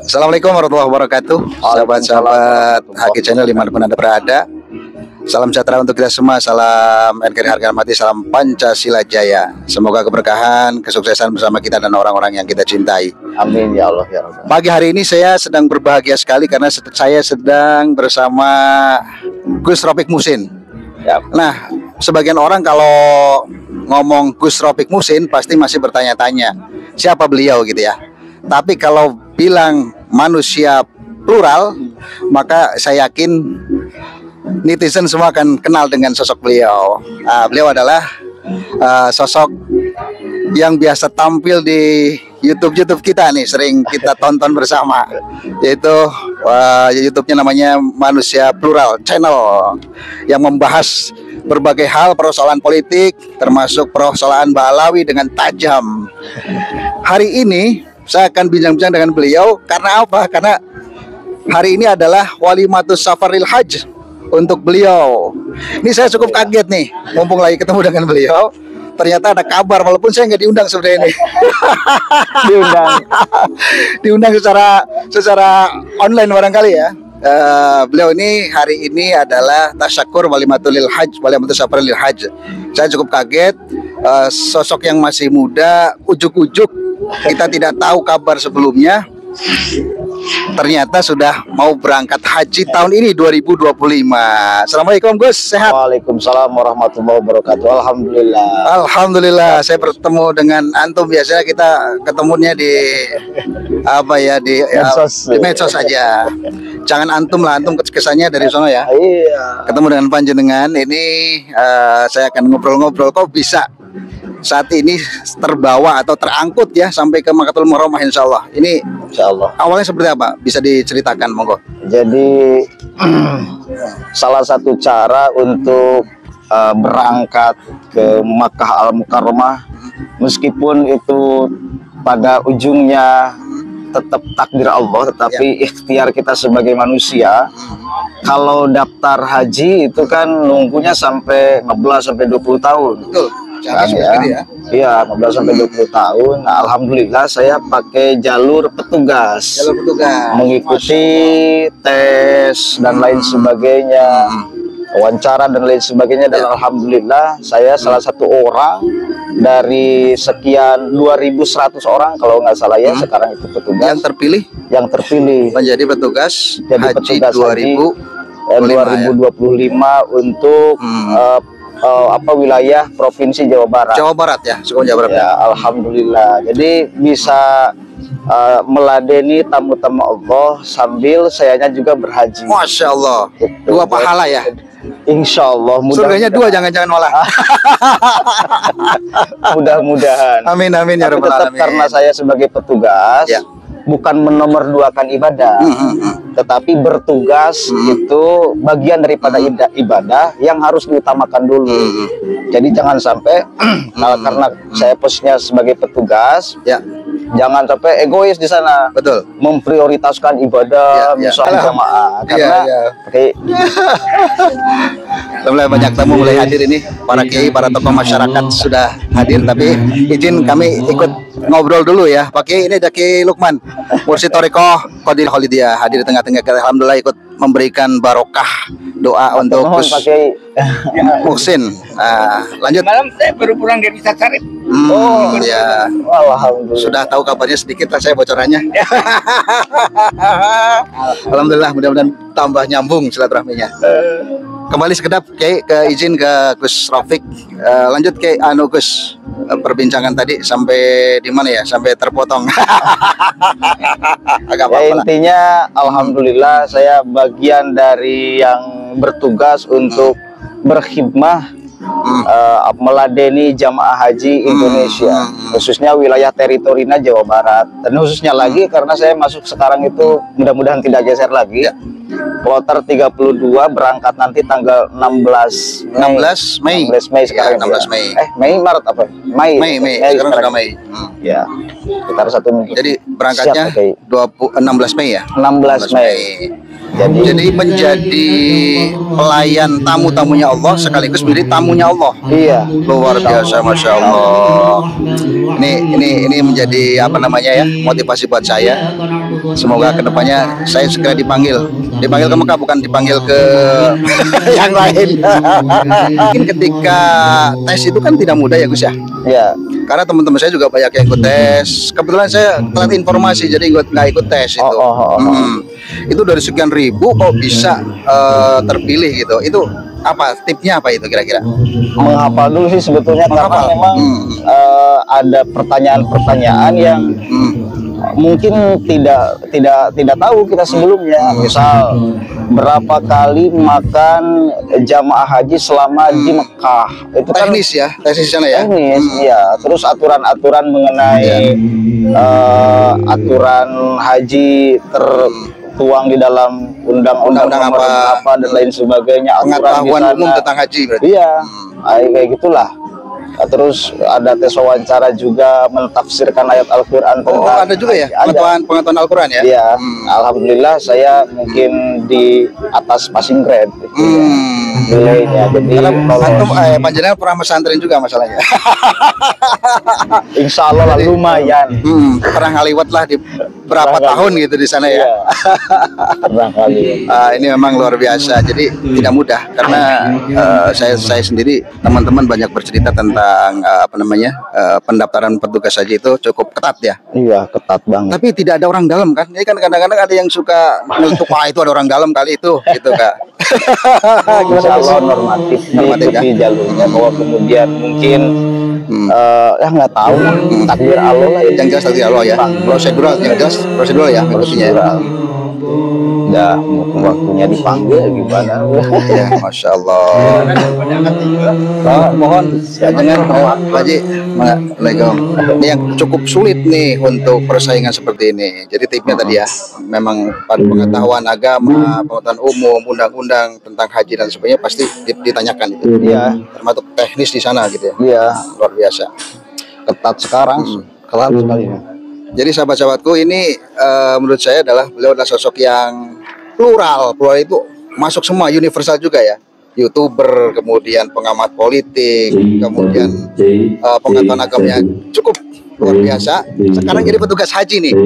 Assalamualaikum warahmatullahi wabarakatuh. Sahabat-sahabat Haki Channel dimanapun Anda berada, salam sejahtera untuk kita semua. Salam NKRI harga mati, salam Pancasila Jaya. Semoga keberkahan, kesuksesan bersama kita dan orang-orang yang kita cintai. Amin ya Allah ya Rabbal. Pagi hari ini saya sedang berbahagia sekali karena saya sedang bersama Gus Ropik Muhsin. Ya. Nah, sebagian orang kalau ngomong Gus Ropik Muhsin pasti masih bertanya-tanya siapa beliau gitu ya. Tapi kalau bilang manusia plural, maka saya yakin netizen semua akan kenal dengan sosok beliau. Beliau adalah sosok yang biasa tampil di YouTube kita nih, sering kita tonton bersama, yaitu YouTube-nya namanya Manusia Plural Channel, yang membahas berbagai hal persoalan politik, termasuk persoalan Balawi dengan tajam. Hari ini saya akan bincang-bincang dengan beliau karena apa? Karena hari ini adalah Walimatus Safaril Hajj untuk beliau. Ini saya cukup kaget nih, mumpung lagi ketemu dengan beliau. Ternyata ada kabar, walaupun saya nggak diundang sebenarnya ini. diundang secara online barangkali ya. Beliau ini hari ini adalah tasyakur Walimatul Hajj, Walimatus Safaril Hajj. Saya cukup kaget, sosok yang masih muda, ujuk-ujuk kita tidak tahu kabar sebelumnya, ternyata sudah mau berangkat haji tahun ini 2025. Assalamualaikum Gus, sehat? Waalaikumsalam warahmatullahi wabarakatuh. Alhamdulillah. Alhamdulillah, saya bertemu dengan antum. Biasanya kita ketemunya di medsos, di medsos saja. Jangan antum lah, antum kesannya dari sana ya. Iya. Ketemu dengan panjenengan ini, saya akan ngobrol-ngobrol. Kok bisa saat ini terbawa atau terangkut ya sampai ke Makkatul Mukarramah insyaallah. Ini insyaallah. Awalnya seperti apa? Bisa diceritakan monggo. Jadi salah satu cara untuk berangkat ke Makkah Al Mukarramah, meskipun itu pada ujungnya tetap takdir Allah, tetapi ikhtiar kita sebagai manusia. Kalau daftar haji itu kan nunggunya sampai 15 sampai 20 tahun. Betul. Kan, ya. Iya, 15 sampai 20 tahun. Nah, alhamdulillah saya pakai jalur petugas. Jalur petugas. Mengikuti tes dan lain sebagainya. Wawancara dan lain sebagainya, dan alhamdulillah saya salah satu orang dari sekian 2.100 orang kalau nggak salah ya, sekarang itu petugas yang terpilih menjadi petugas jadi haji petugas 2025 untuk wilayah Provinsi Jawa Barat. Jawa Barat ya, suku Jawa Barat ya. Alhamdulillah. Jadi bisa meladeni tamu-tamu Allah sambil sayanya juga berhaji. Masya Allah. Gitu. Dua pahala ya. Insya Allah. Surganya dua, jangan-jangan malah. Mudah-mudahan. Amin amin ya rabbal alamin. Karena saya sebagai petugas, ya, bukan menomorduakan ibadah, tetapi bertugas itu bagian daripada ibadah yang harus diutamakan dulu. Jadi jangan sampai karena saya posisinya sebagai petugas, ya, jangan sampai egois di sana. Betul. Memprioritaskan ibadah, misalnya jamaah. Karena mulai banyak tamu mulai hadir ini, para kiai, para tokoh masyarakat sudah hadir. Tapi izin kami ikut ngobrol dulu ya. Pak Kiai, ini ada Kiai Lukman, Mursyid Thariqah Qadir Khalidiyah, hadir di tengah-tengah kita. Alhamdulillah ikut memberikan barokah doa untuk Gus Muhsin. Lanjut. Malam saya baru pulang dari Sakarip. Ya. Alhamdulillah. Sudah tahu kabarnya sedikit lah saya bocorannya. Alhamdulillah, mudah-mudahan tambah nyambung silaturahminya. Kembali sekedap Kiai, ke izin ke Gus Ropik. Lanjut Kiai, Gus, perbincangan tadi sampai di mana ya? Sampai terpotong. Agak ya, intinya alhamdulillah saya bagian dari yang bertugas untuk berkhidmah meladeni jamaah haji Indonesia, khususnya wilayah teritorinya Jawa Barat, dan khususnya lagi karena saya masuk sekarang itu mudah-mudahan tidak geser lagi. Kloter 32 berangkat nanti tanggal 16 Mei sekarang. Ya, 16 Mei. Mei Maret apa? Mei sekarang sudah Mei. Ya, sekitar 1 minggu. Jadi berangkatnya 16 Mei ya. 16 Mei. Jadi menjadi pelayan tamu-tamunya Allah sekaligus menjadi tamunya Allah. Iya. Luar biasa, masya Allah. Ini menjadi apa namanya ya, motivasi buat saya. Semoga kedepannya saya segera dipanggil ke Mekah, bukan dipanggil ke yang lain. Mungkin ketika tes itu kan tidak mudah ya Gus ya. Ya. Karena teman-teman saya juga banyak yang ikut tes. Kebetulan saya telat informasi jadi nggak ikut tes itu. Itu dari sekian ribu kok bisa terpilih gitu. Itu apa tipnya apa itu kira-kira? Menghafal dulu sih sebetulnya, karena memang ada pertanyaan-pertanyaan yang mungkin tidak tahu kita sebelumnya. Misal berapa kali makan jamaah haji selama di Mekah, itu kan Teknis ya, teknis di sana ya. teknis, ya. Terus aturan-aturan mengenai aturan haji tertuang di dalam undang-undang apa dan lain sebagainya. Pengetahuan umum tentang haji berarti. Iya, kayak gitulah. Terus ada tes wawancara juga mentafsirkan ayat Al-Quran Oh, ada juga ya pengetahuan Al-Quran ya? Iya, alhamdulillah saya mungkin di atas passing grade nilainya. Jadi antum panjenengan pernah pesantren juga masalahnya. insya Allah lah lumayan. Pernah ngaliwat lah di berapa tahun gitu di sana ya. Iya. Pernah kali. Ini memang luar biasa. Jadi tidak mudah karena saya sendiri, teman-teman banyak bercerita tentang pendaftaran petugas haji itu cukup ketat ya. Iya, ketat banget. Tapi tidak ada orang dalam kan? Ini kan kadang-kadang ada yang suka ngelutuk, itu ada orang dalam kali itu, gitu kak. Insya Allah normatif di jalurnya, bahwa kemudian mungkin ya nggak tahu, takdir Allah lah. Yang jelas takdir Allah ya. Prosedural, yang jelas prosedural ya. Prosedural. Udah waktunya dipanggil gimana? Ya, masya Allah. Mohon dengan Haji, Assalamualaikum. Ini yang cukup sulit nih untuk persaingan seperti ini. Jadi tipnya tadi ya, memang pengetahuan agama, pengetahuan umum, undang-undang tentang haji dan sebagainya pasti ditanyakan itu. Iya. Termasuk teknis di sana gitu ya. Iya. Luar biasa. Ketat sekarang, ketat sekali. Jadi sahabat-sahabatku, ini menurut saya beliau adalah sosok yang plural itu masuk semua, universal juga ya. YouTuber, kemudian pengamat politik, kemudian pengetahuan agamanya cukup luar biasa. Sekarang jadi petugas haji nih.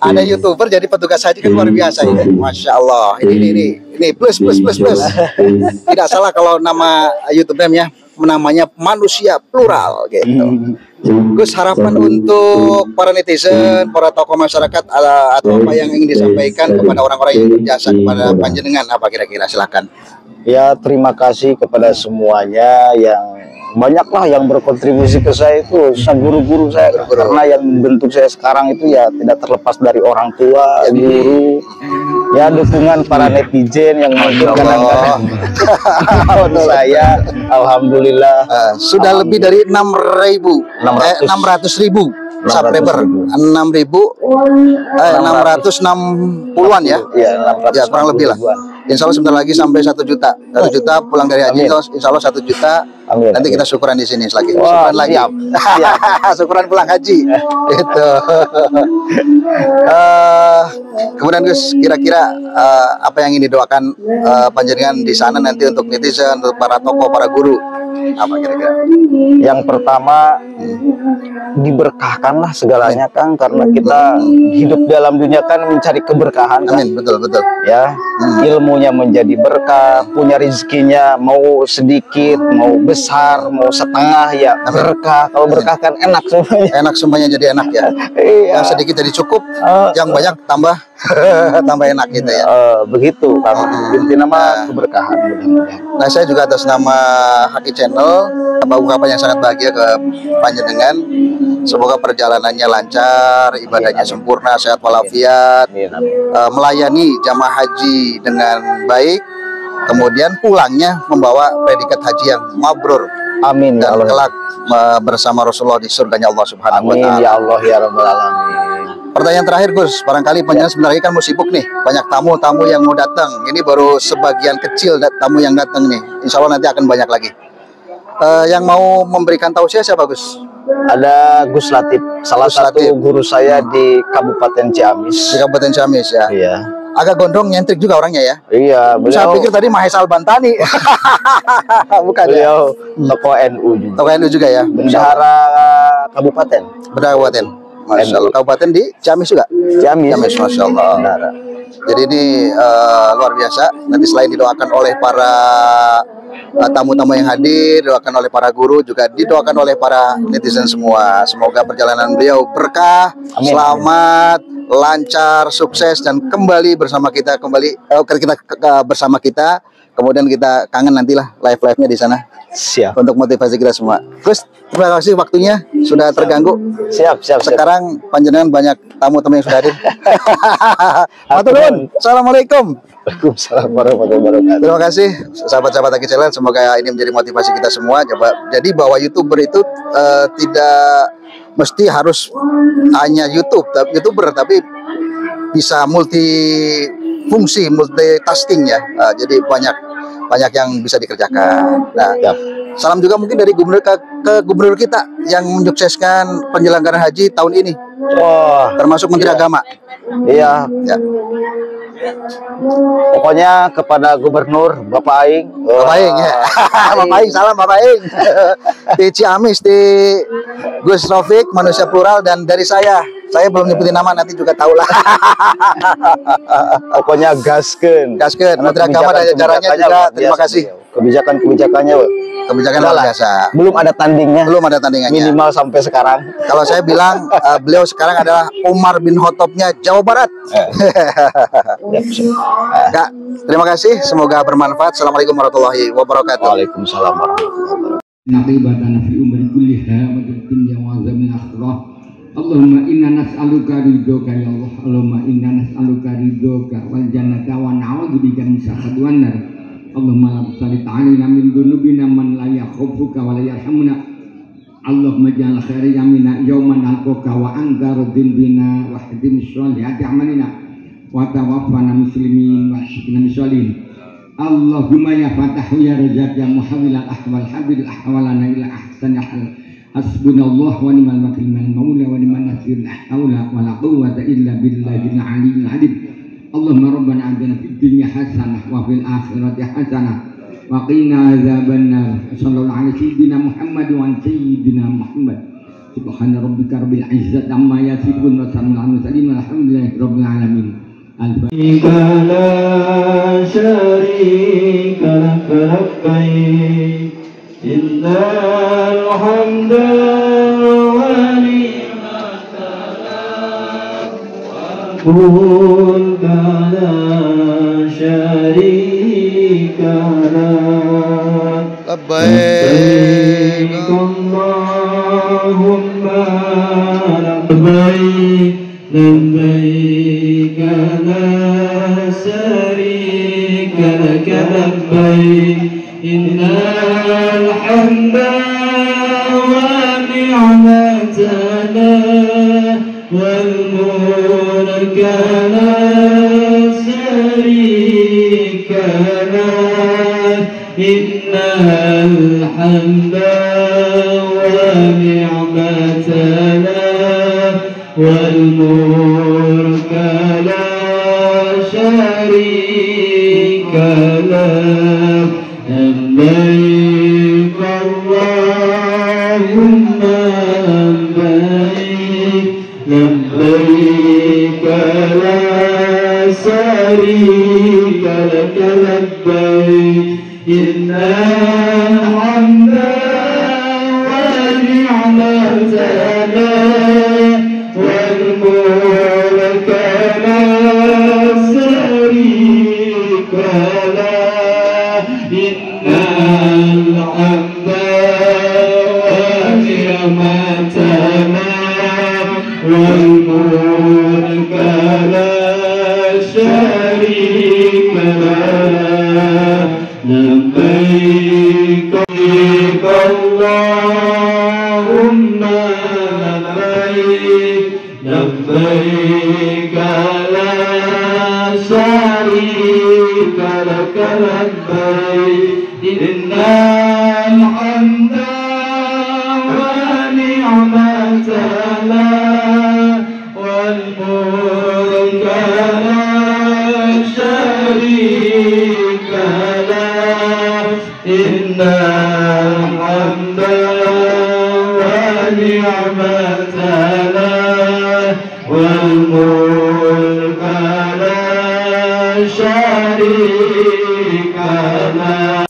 Ada YouTuber jadi petugas haji kan luar biasa ya. Masya Allah. Ini plus. Tidak salah kalau nama YouTube-nya namanya Manusia Plural gitu. Gus, harapan untuk para netizen, para tokoh masyarakat atau apa yang ingin disampaikan kepada orang-orang yang berjasa kepada panjenengan apa kira-kira, silakan. Ya, terima kasih kepada semuanya yang banyaklah yang berkontribusi ke saya itu, guru-guru saya, karena yang membentuk saya sekarang itu ya tidak terlepas dari orang tua, guru, ya dukungan para netizen yang mungkin kadang-kadang saya, alhamdulillah sudah lebih dari 600.000 subscriber, 660-an ya. Iya, ya kurang lebih lah. Insya Allah sebentar lagi sampai 1 juta. 1 juta pulang dari haji, insya Allah 1 juta. Amin. Nanti kita syukuran di sini lagi. Wah, syukuran lagi. Syukuran pulang haji. Itu. Kemudian Gus, kira-kira apa yang ingin didoakan panjenengan di sana nanti untuk netizen, untuk para tokoh, para guru? Apa kira-kira? Yang pertama, diberkahkanlah segalanya Kang, karena kita hidup dalam dunia kan mencari keberkahan kan? Amin, betul. Ya, ilmunya menjadi berkah, punya rezekinya mau sedikit, mau besar, mau setengah ya berkah. Kalau berkah kan enak semuanya. Enak semuanya jadi enak ya. Iya. Yang sedikit jadi cukup, yang banyak tambah tambah enak gitu ya. Begitu Kang. Intinya mah keberkahan mudah-mudahan. Nah, saya juga atas nama Haki Channel ungkapan yang sangat bahagia ke panjenengan. Semoga perjalanannya lancar, ibadahnya sempurna, sehat walafiat, melayani jamaah haji dengan baik, kemudian pulangnya membawa predikat haji yang mabrur. Amin Dan ya Allah. kelak bersama Rasulullah di surganya Allah Subhanahu wa Amin Ta'ala. ya Allah ya Rabbal Alamin. Pertanyaan terakhir Gus, barangkali panjenengan sebentar lagi kan mau sibuk nih, banyak tamu-tamu yang mau datang. Ini baru sebagian kecil tamu yang datang nih. Insya Allah nanti akan banyak lagi. Yang mau memberikan tausiah siapa Gus? Ada Gus Latif, salah satu guru saya di Kabupaten Ciamis. Di Kabupaten Ciamis ya. Iya. Agak gondrong, nyentrik juga orangnya ya. Iya, Saya beliau pikir tadi Mahes Albantani. Bukan ya. beliau tokoh NU juga. Tokoh NU juga ya. Bendahara kabupaten. Kabupaten. Masya Allah. Kabupaten di Ciamis juga? Ciamis. Ciamis, Masya Allah. Benar. Jadi ini luar biasa. Nanti selain didoakan oleh para tamu-tamu yang hadir, didoakan oleh para guru, juga didoakan oleh para netizen semua. Semoga perjalanan beliau berkah, Amin. selamat, lancar, sukses, dan kembali bersama kita bersama kita. Kemudian kita kangen nantilah live-nya di sana Siap. untuk motivasi kita semua. Gus, terima kasih waktunya sudah terganggu. Siap. Sekarang panjenengan banyak tamu-tamu yang sudah hadir. Matur nuwun. Assalamualaikum. Waalaikumsalam warahmatullahi wabarakatuh. Terima kasih sahabat-sahabat Aki Channel. Semoga ini menjadi motivasi kita semua. Jadi bahwa YouTuber itu tidak mesti harus hanya YouTuber, tapi bisa multifungsi, multitasking ya. Jadi banyak yang bisa dikerjakan. Nah, salam juga mungkin dari gubernur ke gubernur kita yang menyukseskan penyelenggaraan haji tahun ini. Oh, Termasuk Menteri Agama. iya. Ya. Pokoknya kepada Gubernur Bapak Aing. Bapak Aing ya. Bapak Aing, salam Bapak Aing. Di Ciamis, di Gus Rafiq, manusia plural, dan dari saya belum nyebutin nama, nanti juga tahu lah. Pokoknya gaskeun. Menteri Agama dan jajarannya juga terima kasih. Kebijakannya, Wak. Kebijakan luar biasa. Belum ada tandingnya. Belum ada tandingannya. Minimal sampai sekarang. Kalau saya bilang beliau sekarang adalah Umar bin Khattabnya Jawa Barat. Kak, terima kasih. Semoga bermanfaat. Assalamualaikum warahmatullahi wabarakatuh. Waalaikumsalam warahmatullahi wabarakatuh. Naqibatan fi umri kulliha wa dunya wa azabil akhirah. Allahumma inna nas'aluka ridhoka ya Allah. Allahumma inna nas'aluka ridhoka wal jannata wa na'udzubika min sakhatika wan nar. Allahumma la tusallit 'alaina min dhunubina man la yakhafuka wa la yarhamuna. Allahumma ja'al khaira yamina yawman nalqaka wa anta radin bina wa hadim sholihati amalina wa tawaffana muslimin wa asyikna muslimin. Allahumma ya fatahu ya razak ya muhawwilal ahwal habil ahwalana ila ahsani hal. Hasbunallah wa ni'mal wakil ni'mal maula wa ni'man nasir. La haula wa la quwwata illa billahil aliyyil azim. Allahumma rabbana atina fid dunya hasanah wa fil akhirati hasanah wa qina adzabannar. Sallallahu alaihi sayyidina Muhammad wa sayyidina Muhammad. Subhana rabbika rabbil izzati amma yasifun wa salamun alal mursalin walhamdulillahi rabbil alamin. Al-Fatihah. La syarika lak labbaik innal hamda wa ni'mata lak mulka la syarika lak. Labbaik Allahumma labbaik labbaik la syarika lak labbaik innal hamda wa ni'mata lak wal mulka la syarika lak innal hamda wa ni'mata lak wal mulka la syarika lak. Labbaik Allahumma labbaik labbaik la syarika lak labbaik innal hamda wa ni'mata lak wal mulka la syarika lak innal hamda wa ni'mata lak wal mulka la syarika lak. Labbaik Allahumma labbaik labbaik la syarika lak labbaik innal hamda wa ni'mata lak wal mulka la syarika lak innal hamda wa ni'mata lak والملك لا شريك له